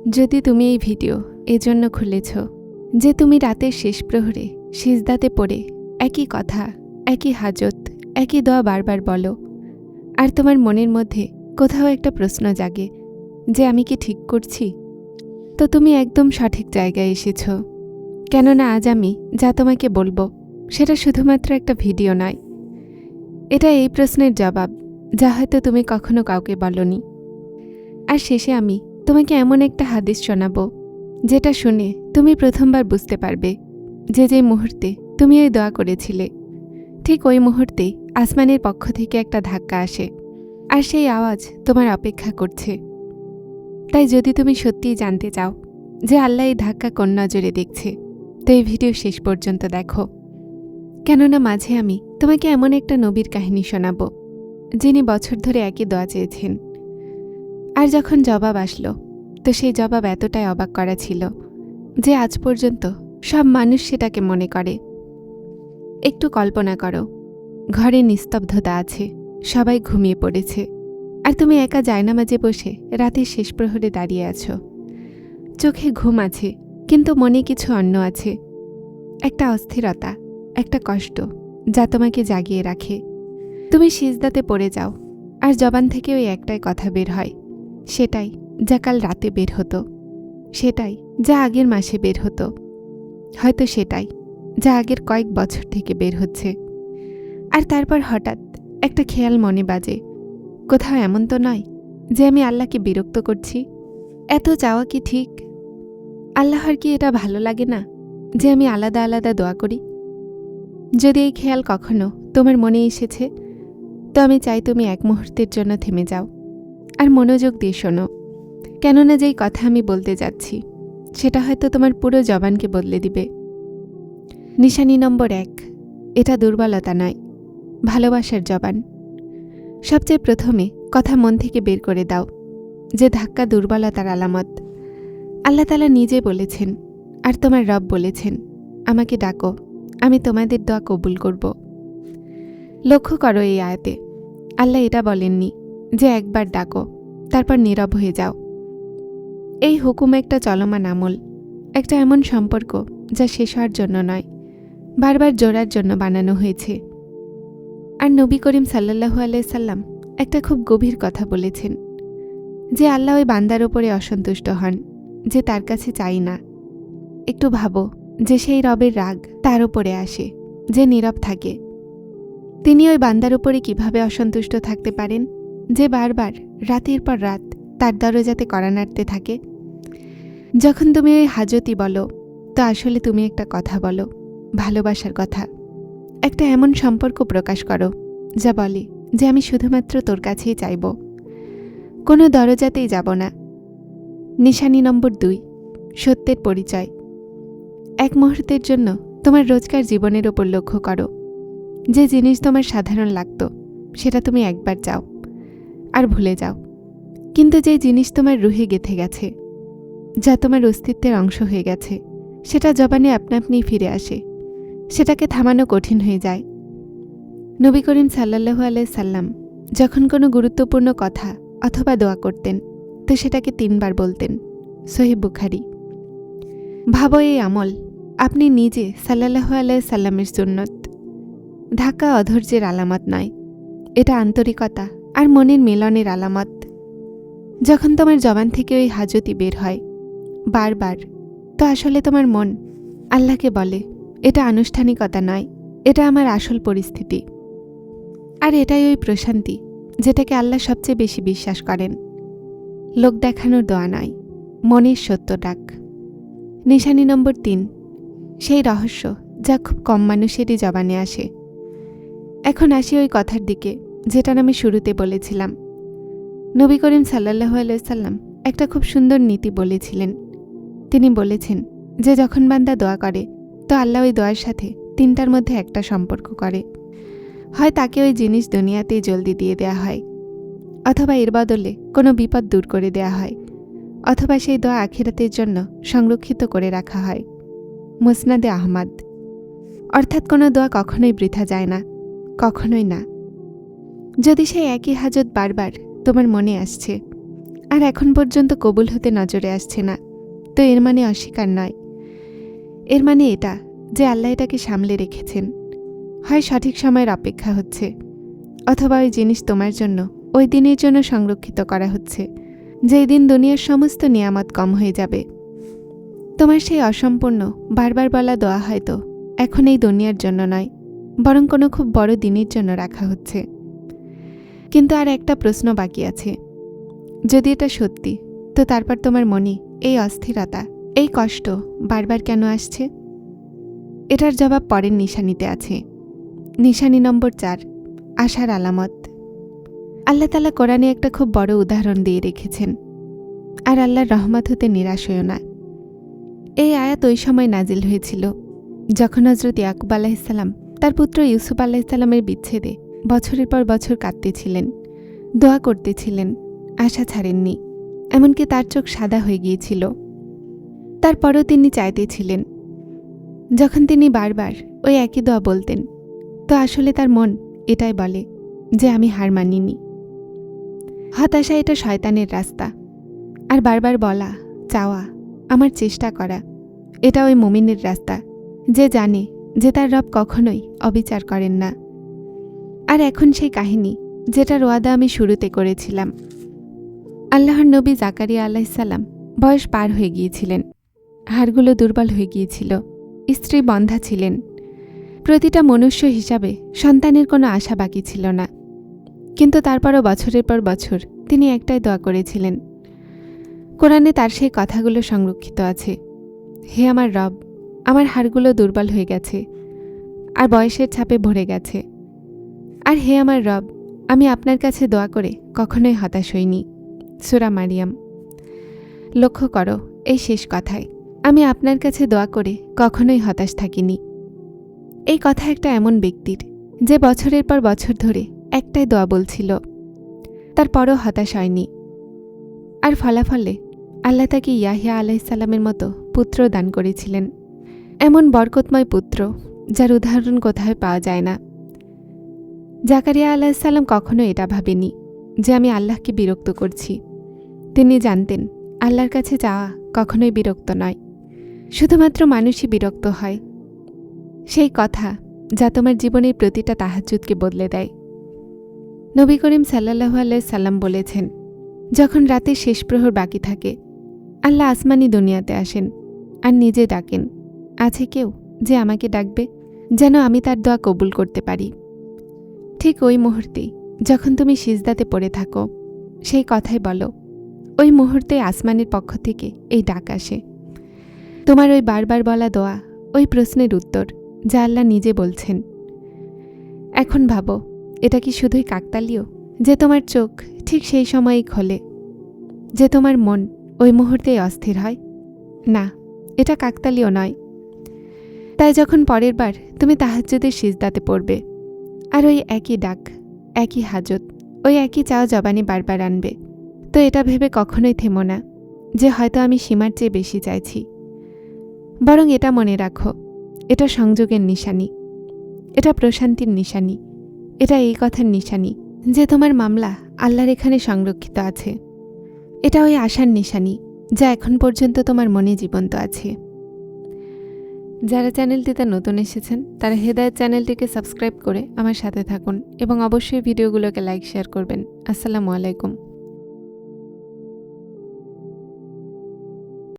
যদি তুমি এই ভিডিও এজন্য খুলেছ যে তুমি রাতের শেষ প্রহরে সিজদাতে পড়ে একই কথা, একই হাজত, একই দোয়া বারবার বলো, আর তোমার মনের মধ্যে কোথাও একটা প্রশ্ন জাগে যে আমি কি ঠিক করছি, তো তুমি একদম সঠিক জায়গায় এসেছ। কেননা আজ আমি যা তোমাকে বলবো সেটা শুধুমাত্র একটা ভিডিও নয়, এটা এই প্রশ্নের জবাব যা হয়তো তুমি কখনো কাউকে বলনি। আর শেষে আমি তোমাকে এমন একটা হাদিস শোনাবো যেটা শুনে তুমি প্রথমবার বুঝতে পারবে যে মুহূর্তে তুমি ওই দোয়া করেছিলে ঠিক ওই মুহূর্তেই আসমানের পক্ষ থেকে একটা ধাক্কা আসে, আর সেই আওয়াজ তোমার অপেক্ষা করছে। তাই যদি তুমি সত্যিই জানতে চাও যে আল্লাহ এই ধাক্কা কোন নজরে দেখছে, তো এই ভিডিও শেষ পর্যন্ত দেখো। কেননা মাঝে আমি তোমাকে এমন একটা নবীর কাহিনী শোনাবো যিনি বছর ধরে একই দোয়া চেয়েছেন, আর যখন জবাব আসলো তো সেই জবাব এতটাই অবাক করা ছিল যে আজ পর্যন্ত সব মানুষ সেটাকে মনে করে। একটু কল্পনা করো, ঘরে নিস্তব্ধতা আছে, সবাই ঘুমিয়ে পড়েছে, আর তুমি একা জায়নামাজে বসে রাতের শেষ প্রহরে দাঁড়িয়ে আছো। চোখে ঘুম আছে কিন্তু মনে কিছু অন্য আছে, একটা অস্থিরতা, একটা কষ্ট যা তোমাকে জাগিয়ে রাখে। তুমি সিজদাতে পড়ে যাও আর জবান থেকে ওই একটাই কথা বের হয়, সেটাই যা কাল রাতে বের হতো, সেটাই যা আগের মাসে বের হতো, হয়তো সেটাই যা আগের কয়েক বছর থেকে বের হচ্ছে। আর তারপর হঠাৎ একটা খেয়াল মনে বাজে, কোথাও এমন তো নয় যে আমি আল্লাহকে বিরক্ত করছি? এত চাওয়া কি ঠিক? আল্লাহর কি এটা ভালো লাগে না যে আমি আলাদা আলাদা দোয়া করি? যদি এই খেয়াল কখনো তোমার মনে এসেছে, তো আমি চাই তুমি এক মুহূর্তের জন্য থেমে যাও আর মনোযোগ দিয়ে শোনো। কেননা যেই কথা আমি বলতে যাচ্ছি সেটা হয়তো তোমার পুরো জবানকে বদলে দিবে। নিশানি নম্বর 1, এটা দুর্বলতা নয়, ভালোবাসার জবান। সবচেয়ে প্রথমে কথা মন থেকে বের করে দাও যে ধাক্কা দুর্বলতার আলামত। আল্লাহ তাআলা নিজে বলেছেন, আর তোমার রব বলেছেন, আমাকে ডাকো, আমি তোমাদের দোয়া কবুল করব। লক্ষ্য করো এই আয়াতে আল্লাহ এটা বলেননি যে একবার ডাকো তারপর নীরব হয়ে যাও। এই হুকুম একটা চলমান আমল, একটা এমন সম্পর্ক যা শেষ হওয়ার জন্য নয়, বারবার জোড়ার জন্য বানানো হয়েছে। আর নবী করিম সাল্লাল্লাহু আলাইহি সাল্লাম একটা খুব গভীর কথা বলেছেন যে আল্লাহ ওই বান্দার উপরে অসন্তুষ্ট হন যে তার কাছে চাই না। একটু ভাবো যে সেই রবের রাগ তার উপরে আসে যে নীরব থাকে। তিনি ওই বান্দার উপরে কিভাবে অসন্তুষ্ট থাকতে পারেন যে বারবার রাতের পর রাত তার দরজাতে কড়া নাড়তে থাকে? যখন তুমি ওই হাজতি বলো, তো আসলে তুমি একটা কথা বলো, ভালোবাসার কথা। একটা এমন সম্পর্ক প্রকাশ করো যা বলে যে আমি শুধুমাত্র তোর কাছেই চাইব, কোনো দরজাতেই যাব না। নিশানি নম্বর 2, সত্যের পরিচয়। এক মুহূর্তের জন্য তোমার রোজকার জীবনের ওপর লক্ষ্য করো। যে জিনিস তোমার সাধারণ লাগতো সেটা তুমি একবার চাও আর ভুলে যাও, কিন্তু যে জিনিস তোমার রুহে গেঁথে গেছে, যা তোমার অস্তিত্বের অংশ হয়ে গেছে, সেটা জবানে আপনা আপনি ফিরে আসে, সেটাকে থামানো কঠিন হয়ে যায়। নবী করিম সাল্লাল্লাহু আলাইহি সাল্লাম যখন কোনো গুরুত্বপূর্ণ কথা অথবা দোয়া করতেন তো সেটাকে 3 বার বলতেন। সহিহ বুখারী। ভাবো এই আমল আপনি নিজে সাল্লাল্লাহু আলাইহি সাল্লামের সুন্নত। ধাক্কা অধৈর্যের আলামত নয়, এটা আন্তরিকতা আর মনের মিলনের আলামত। যখন তোমার জবান থেকে ওই হাজতি বের হয় বারবার, তো আসলে তোমার মন আল্লাহকে বলে, এটা আনুষ্ঠানিকতা নয়, এটা আমার আসল পরিস্থিতি। আর এটাই ওই প্রশান্তি যেটাকে আল্লাহ সবচেয়ে বেশি বিশ্বাস করেন। লোক দেখানোর দোয়া নয়, মনের সত্য ডাক। নিশানি নম্বর 3, সেই রহস্য যা খুব কম মানুষেরই জবানে আসে। এখন আসি ওই কথার দিকে যেটার আমি শুরুতে বলেছিলাম। নবী করিম সাল্লাল্লাহু আলাইহি সাল্লাম একটা খুব সুন্দর নীতি বলেছিলেন। তিনি বলেছেন যে যখন বান্দা দোয়া করে তো আল্লাহ ওই দোয়ার সাথে 3টার মধ্যে একটা সম্পর্ক করে। হয় তাকে ওই জিনিস দুনিয়াতেই জলদি দিয়ে দেয়া হয়, অথবা এর বদলে কোনো বিপদ দূর করে দেয়া হয়, অথবা সেই দোয়া আখিরাতের জন্য সংরক্ষিত করে রাখা হয়। মুসনাদে আহমদ। অর্থাৎ কোনো দোয়া কখনোই বৃথা যায় না, কখনোই না। যদি সেই একই হাজত বারবার তোমার মনে আসছে আর এখন পর্যন্ত কবুল হতে নজরে আসছে না, তো এর মানে অস্বীকার নয়। এর মানে এটা যে আল্লাহ এটাকে সামলে রেখেছেন। হয় সঠিক সময়ের অপেক্ষা হচ্ছে, অথবা ওই জিনিস তোমার জন্য ওই দিনের জন্য সংরক্ষিত করা হচ্ছে, যেই দিন দুনিয়ার সমস্ত নিয়ামত কম হয়ে যাবে। তোমার সেই অসম্পূর্ণ বারবার বলা দোয়া হয়তো এখন এই দুনিয়ার জন্য নয়, বরং কোনো খুব বড় দিনের জন্য রাখা হচ্ছে। কিন্তু আর একটা প্রশ্ন বাকি আছে। যদি এটা সত্যি, তো তারপর তোমার মনে এই অস্থিরতা, এই কষ্ট বারবার কেন আসছে? এটার জবাব পরের নিশানিতে আছে। নিশানি নম্বর 4, আশার আলামত। আল্লাহ তাআলা কোরআনে একটা খুব বড় উদাহরণ দিয়ে রেখেছেন। আর আল্লাহর রহমত হতে নিরাশ হইও না। এই আয়াত ওই সময় নাজিল হয়েছিল যখন হযরত ইয়াকুব আলাইহিসসালাম তার পুত্র ইউসুফ আলাইহিসসালামের বিচ্ছেদে বছরের পর বছর কাঁদতেছিলেন, দোয়া করতেছিলেন, আশা ছাড়েননি, এমনকি তার চোখ সাদা হয়ে গিয়েছিল। তারপরও তিনি চাইতেছিলেন। যখন তিনি বারবার ওই একই দোয়া বলতেন, তো আসলে তার মন এটাই বলে যে আমি হার মানিনি। হতাশা এটা শয়তানের রাস্তা, আর বারবার বলা, চাওয়া, আমার চেষ্টা করা, এটা ওই মুমিনের রাস্তা, যে জানে যে তার রব কখনোই অবিচার করেন না। আর এখন সেই কাহিনী যেটার ওয়াদা আমি শুরুতে করেছিলাম। আল্লাহর নবী জাকারিয়া আলাইহিসসালাম বয়স পার হয়ে গিয়েছিলেন, হাড়গুলো দুর্বল হয়ে গিয়েছিল, স্ত্রী বন্ধা ছিলেন। প্রতিটা মনুষ্য হিসাবে সন্তানের কোনো আশা বাকি ছিল না। কিন্তু তারপরও বছরের পর বছর তিনি একটাই দোয়া করেছিলেন। কোরআনে তার সেই কথাগুলো সংরক্ষিত আছে। হে আমার রব, আমার হাড়গুলো দুর্বল হয়ে গেছে আর বয়সের ছাপে ভরে গেছে। আর হে আমার রব, আমি আপনার কাছে দোয়া করে কখনোই হতাশ হইনি। সূরা মারিয়াম। লক্ষ্য করো এই শেষ কথায়, আমি আপনার কাছে দোয়া করে কখনোই হতাশ থাকিনি। এই কথা একটা এমন ব্যক্তির, যে বছরের পর বছর ধরে একটাই দোয়া বলছিল, তারপরও হতাশ হয়নি। আর ফলাফলে আল্লাহ তাকে ইয়াহিয়া আলাইহিসসালামের মতো পুত্র দান করেছিলেন, এমন বরকতময় পুত্র যার উদাহরণ কোথায় পাওয়া যায় না। জাকারিয়া আলাইহিসসালাম কখনো এটা ভাবেনি যে আমি আল্লাহকে বিরক্ত করছি। তিনি জানতেন আল্লাহর কাছে চাওয়া কখনোই বিরক্ত নয়, শুধুমাত্র মানুষই বিরক্ত হয়। সেই কথা যা তোমার জীবনের প্রতিটা তাহাজ্জুদকে বদলে দেয়। নবী করিম সাল্লাল্লাহু আলাইহি সাল্লাম বলেছেন, যখন রাতের শেষ প্রহর বাকি থাকে, আল্লাহ আসমানি দুনিয়াতে আসেন আর নিজে ডাকেন, আছে কেউ যে আমাকে ডাকবে, যেন আমি তার দোয়া কবুল করতে পারি। ঠিক ওই মুহূর্তেই যখন তুমি সিজদাতে পড়ে থাকো, সেই কথাই বলো, ওই মুহূর্তে আসমানের পক্ষ থেকে এই ডাক আসে। তোমার ওই বারবার বলা দোয়া, ওই প্রশ্নের উত্তর যা আল্লাহ নিজে বলছেন। এখন ভাবো, এটা কি শুধুই কাকতালীয় যে তোমার চোখ ঠিক সেই সময়ই খোলে, যে তোমার মন ওই মুহূর্তেই অস্থির হয়? না, এটা কাকতালীয় নয়। তাই যখন পরের বার তুমি তাহাজ্জুদের সিজদাতে পড়বে, আর ওই একই ডাক, একই হাজত, ওই একই চাওয়া জবানি বারবার আনবে, তো এটা ভেবে কখনোই থেমো না যে হয়তো আমি সীমার চেয়ে বেশি চাইছি। বরং এটা মনে রাখো, এটা সংযোগের নিশানি, এটা প্রশান্তির নিশানি, এটা এই কথার নিশানি যে তোমার মামলা আল্লাহর এখানে সংরক্ষিত আছে। এটা ওই আশার নিশানি যা এখন পর্যন্ত তোমার মনে জীবন্ত আছে। যারা চ্যানেলটিতে নতুন এসেছেন তারা হেদায়েত চ্যানেলটিকে সাবস্ক্রাইব করে আমার সাথে থাকুন এবং অবশ্যই ভিডিওগুলোকে লাইক শেয়ার করবেন। আসসালামু আলাইকুম।